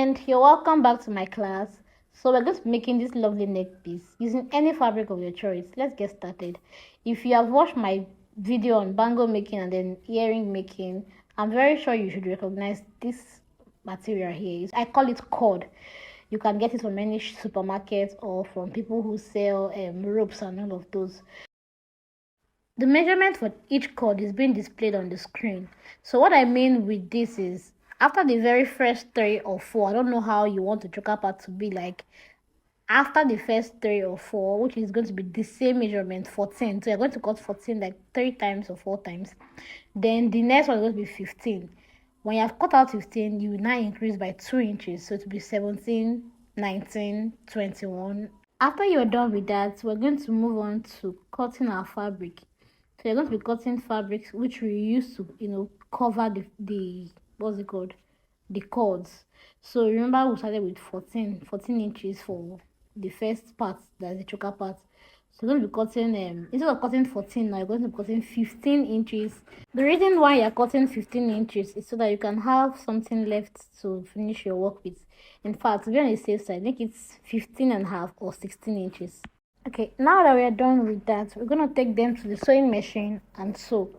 And you're welcome back to my class. So we're going to be making this lovely neck piece using any fabric of your choice. Let's get started. If you have watched my video on bangle making and then earring making, I'm very sure you should recognize this material here. I call it cord. You can get it from any supermarket or from people who sell ropes and all of those. The measurement for each cord is being displayed on the screen. So what I mean with this is, after the very first 3 or 4, I don't know how you want the choker part to be like. After the first 3 or 4, which is going to be the same measurement, 14. So you're going to cut 14 like 3 times or 4 times. Then the next one is going to be 15. When you have cut out 15, you will now increase by 2 inches. So it will be 17, 19, 21. After you're done with that, we're going to move on to cutting our fabric. So you're going to be cutting fabrics which we use to, cover the what's it called? The cords. So remember we started with 14 inches for the first part, that's the choker part. So you're going to be cutting, instead of cutting 14 now, you're going to be cutting 15 inches. The reason why you're cutting 15 inches is so that you can have something left to finish your work with. In fact, to be on the safe side, make it 15.5 or 16 inches. Okay, now that we are done with that, we're going to take them to the sewing machine and sew.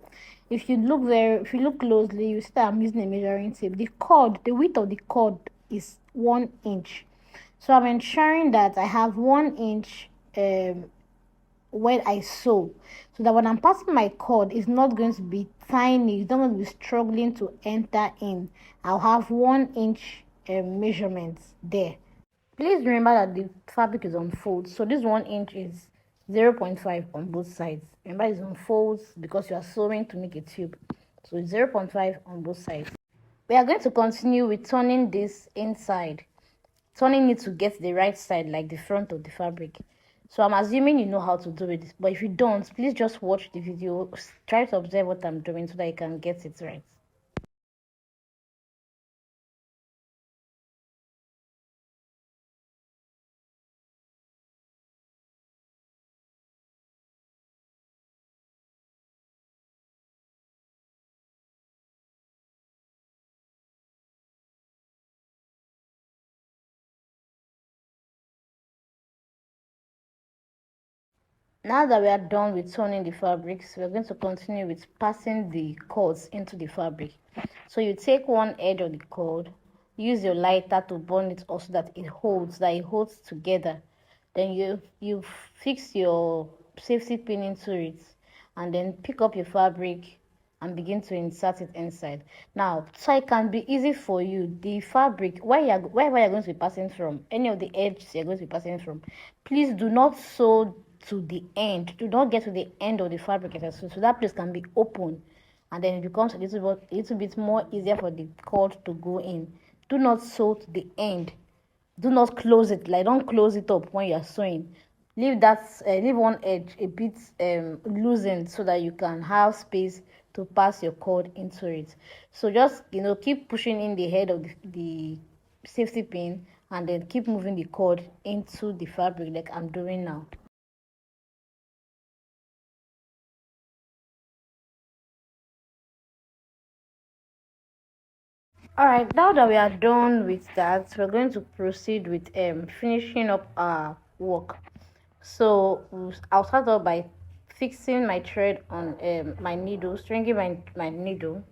If you look closely, you see that I'm using a measuring tape. The width of the cord is 1 inch. So I'm ensuring that I have 1 inch when I sew, so that when I'm passing my cord, it's not going to be tiny. It's not going to be struggling to enter in. I'll have 1 inch measurements there. Please remember that the fabric is on folds, so this 1 inch is 0.5 on both sides. Remember, it's on folds because you are sewing to make a tube, so it's 0.5 on both sides. We are going to continue with turning this inside, turning it to get the right side, like the front of the fabric. So I'm assuming you know how to do it, but if you don't, please just watch the video, try to observe what I'm doing so that you can get it right. Now that we are done with turning the fabrics, we're going to continue with passing the cords into the fabric. So you take one edge of the cord, use your lighter to burn it also that it holds together. Then you fix your safety pin into it, and then pick up your fabric and begin to insert it inside. Now, so it can be easy for you, the fabric, wherever you're going to be passing from, any of the edges you're going to be passing from, please do not sew to the end. Do not get to the end of the fabric, so that place can be open, and then it becomes a little bit more easier for the cord to go in. Do not sew to the end. Do not close it, like don't close it up when you're sewing. Leave one edge a bit loosened so that you can have space to pass your cord into it. So just keep pushing in the head of the safety pin, and then keep moving the cord into the fabric like I'm doing now. Alright, now that we are done with that, we're going to proceed with finishing up our work. So I'll start off by fixing my thread on my needle, stringing my needle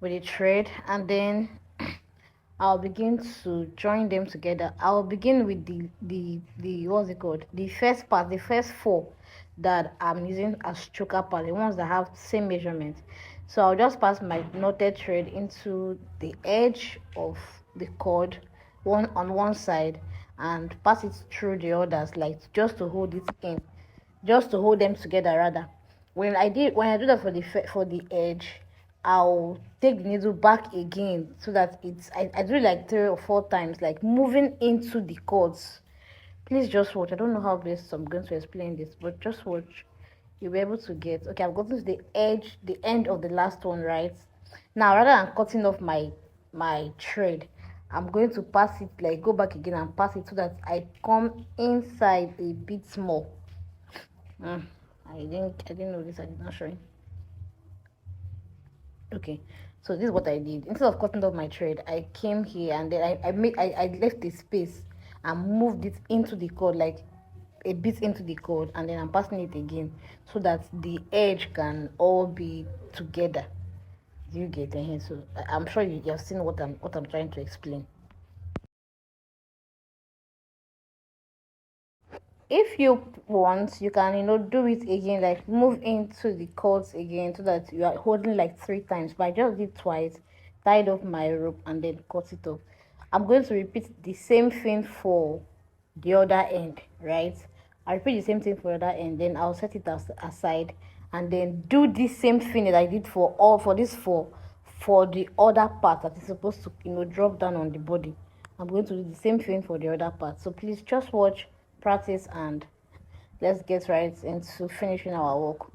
with a thread, and then I'll begin to join them together. I'll begin with the what's it called, the first part, the first 4 that I'm using as choker part, the ones that have the same measurement. So I'll just pass my knotted thread into the edge of the cord, on one side, and pass it through the others, like just to hold it in, just to hold them together rather. When I do that for the edge, I'll take the needle back again so that I do it like 3 or 4 times, like moving into the cords. Please just watch. I don't know how best I'm going to explain this, but just watch. You'll be able to get. Okay, I've gotten to the end of the last one, right? Now, rather than cutting off my thread, I'm going to pass it, like go back again and pass it so that I come inside a bit more. I didn't know this. I did not show you. Okay, So this is what I did. Instead of cutting off my thread, I came here and then I left the space and moved it into the cord, like a bit into the cord, and then I'm passing it again so that the edge can all be together. Do you get it? So I'm sure you have seen what I'm trying to explain. If you want, you can do it again, like move into the cords again so that you are holding like 3 times, but I just did twice, tied off my rope and then cut it off. I'm going to repeat the same thing for the other end, right? I repeat the same thing for the other end, then I'll set it aside and then do the same thing that I did for the other part that is supposed to drop down on the body. I'm going to do the same thing for the other part. So please just watch, practice, and let's get right into finishing our work.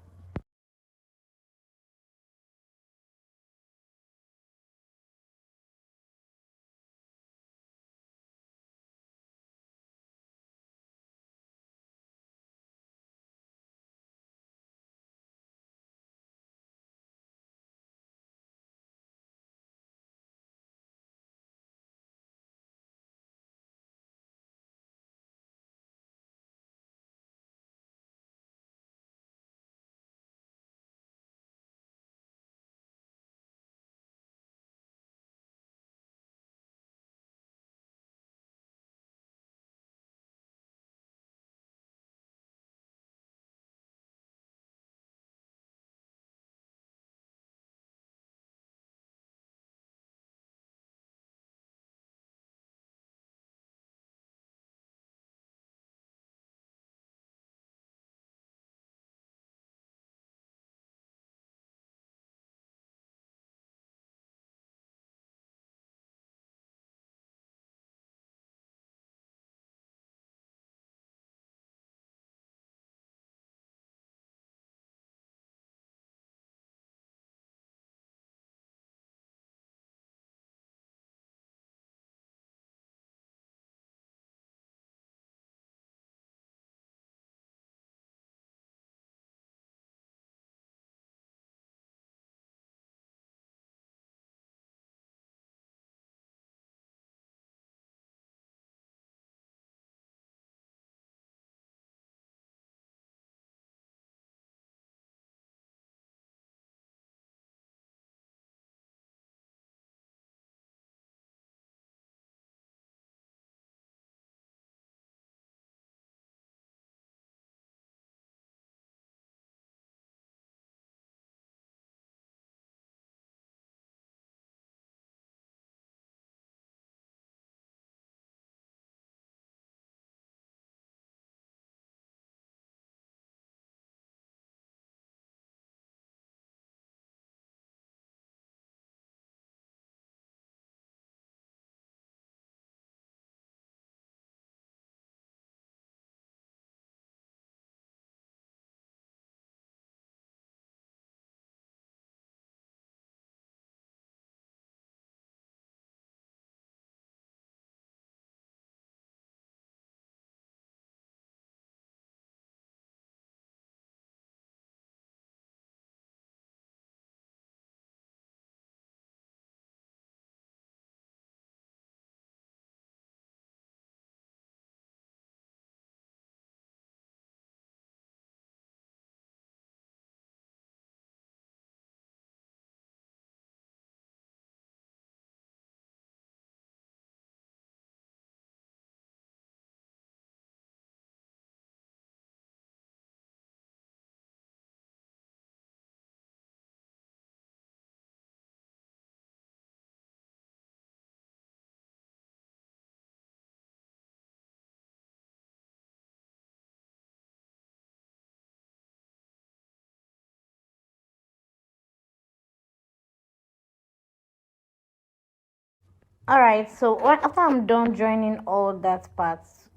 All right, so after I'm done joining all that parts,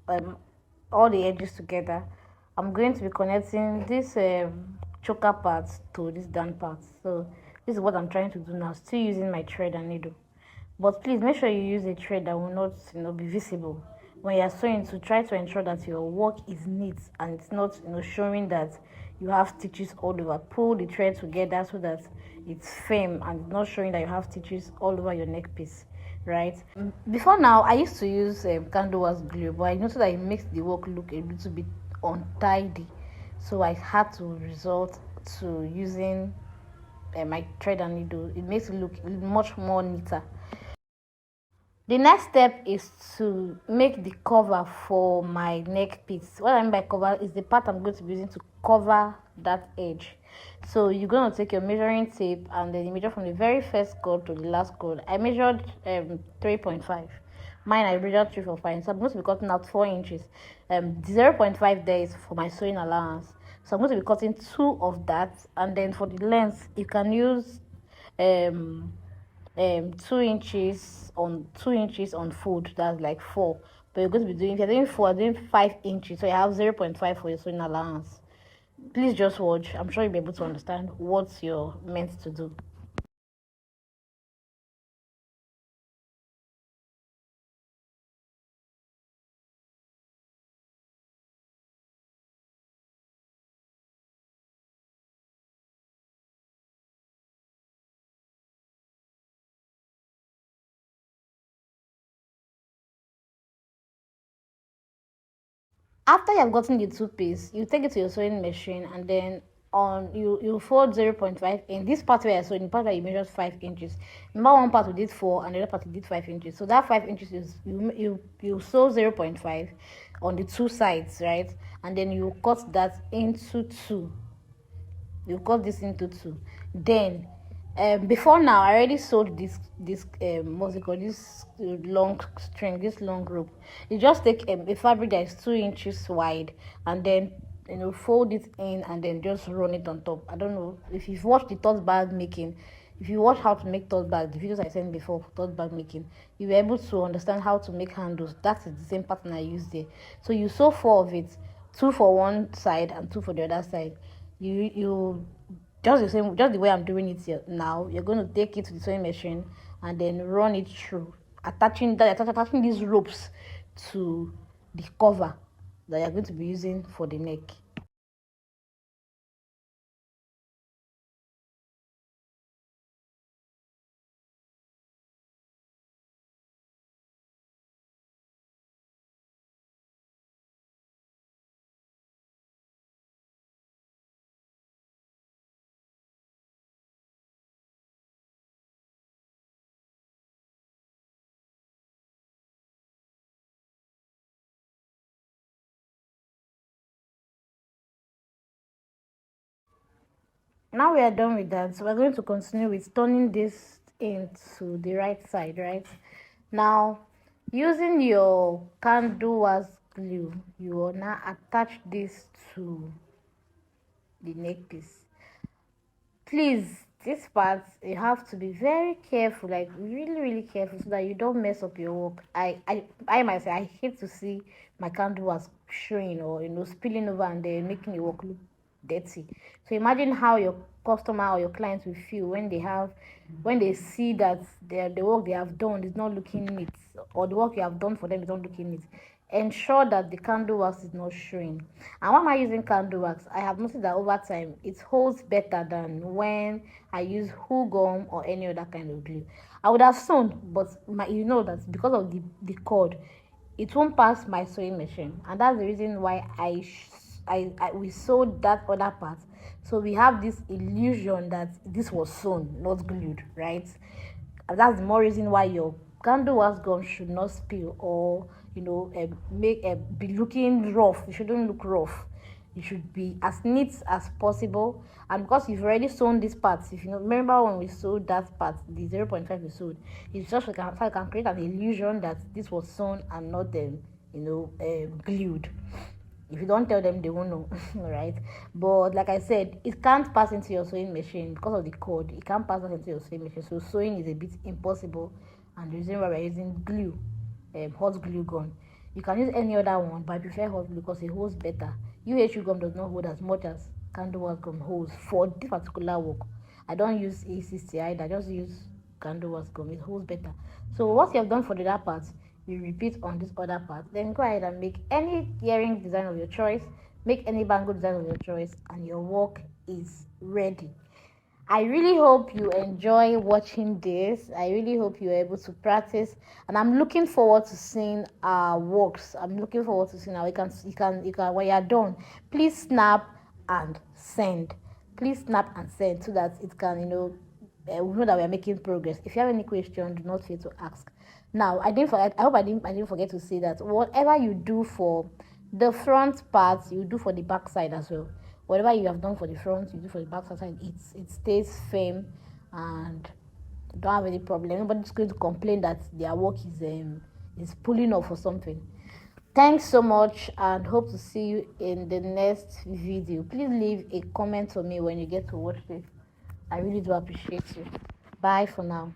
all the edges together, I'm going to be connecting this choker part to this down part. So this is what I'm trying to do now, still using my thread and needle. But please make sure you use a thread that will not be visible when you're sewing, to try to ensure that your work is neat and it's not showing that you have stitches all over. Pull the thread together so that it's firm and not showing that you have stitches all over your neck piece, right? Before now, I used to use candle wax glue, but I noticed that it makes the work look a little bit untidy, so I had to resort to using my thread and needle. It makes it look much more neater. The next step is to make the cover for my neck piece. What I mean by cover is the part I'm going to be using to cover that edge. So you're going to take your measuring tape and then you measure from the very first cord to the last cord. I measured 3.5. Mine I measured 345. So I'm going to be cutting out 4 inches. The 0.5 there is for my sewing allowance. So I'm going to be cutting 2 of that, and then for the length you can use 2 inches on 2 inches on fold. That's like 4, but you're going to be doing, if you're doing 4, doing 5 inches, so you have 0.5 for your sewing allowance. Please just watch. I'm sure you'll be able to understand what you're meant to do. After you have gotten the 2 piece, you take it to your sewing machine, and then on you fold 0.5 in this part where I sewed, in the part where you measured 5 inches. Remember, one part we did 4 and the other part we did 5 inches, so that 5 inches is you sew 0.5 on the 2 sides, right? And then you cut that into 2. You cut this into 2. Then before now I already sewed this what's it called, this long string, this long rope. You just take a fabric that is 2 inches wide, and then fold it in and then just run it on top. I don't know if you've watched the tote bag making. If you watch how to make tote bag, the videos I sent before, tote bag making, you'll be able to understand how to make handles. That is the same pattern I used there. So you sew 4 of it, 2 for one side and 2 for the other side. You just the same, just the way I'm doing it here now. You're going to take it to the sewing machine and then run it through, attaching these ropes to the cover that you're going to be using for the neck. Now we are done with that, so we're going to continue with turning this into the right side, right? Now, using your candle wax glue, you will now attach this to the neck piece. Please, this part you have to be very careful, like really careful, so that you don't mess up your work. I myself, I hate to see my candle was showing or spilling over and then making the work look dirty. So imagine how your customer or your clients will feel when they see that the work they have done is not looking neat, or the work you have done for them is not looking neat. Ensure that the candle wax is not showing. And why am I using candle wax? I have noticed that over time it holds better than when I use glue gum or any other kind of glue. I would have sewn, but that because of the cord, it won't pass my sewing machine, and that's the reason why we sewed that other part, so we have this illusion that this was sewn, not glued, right? And that's the more reason why your candle wax gum should not spill, or be looking rough. It shouldn't look rough. It should be as neat as possible. And because you've already sewn this part, if you remember when we sewed that part, the 0.5 we sewed, it's just like I can create an illusion that this was sewn and not glued. If you don't tell them, they won't know. Right? But like I said, it can't pass into your sewing machine because of the cord. It can't pass into your sewing machine, so sewing is a bit impossible. And the reason why we're using glue, hot glue gun. You can use any other one, but I prefer hot glue because it holds better. UHU gum does not hold as much as candle wax gum holds for this particular work. I don't use A60 either. I just use candle wax gum. It holds better. So what you have done for the other part, you repeat on this other part. Then go ahead and make any earring design of your choice. make any bangle design of your choice, and your work is ready. I really hope you enjoy watching this. I really hope you're able to practice, and I'm looking forward to seeing our works. I'm looking forward to seeing how you can when you're done, please snap and send. Please snap and send so that it can, we know that we are making progress. If you have any question, do not fail to ask. Now, I didn't forget. I hope I didn't forget to say that whatever you do for the front part, you do for the back side as well. Whatever you have done for the front, you do for the back side. It stays firm and don't have any problem. Nobody's going to complain that their work is pulling off or something. Thanks so much, and hope to see you in the next video. Please leave a comment for me when you get to watch this. I really do appreciate you. Bye for now.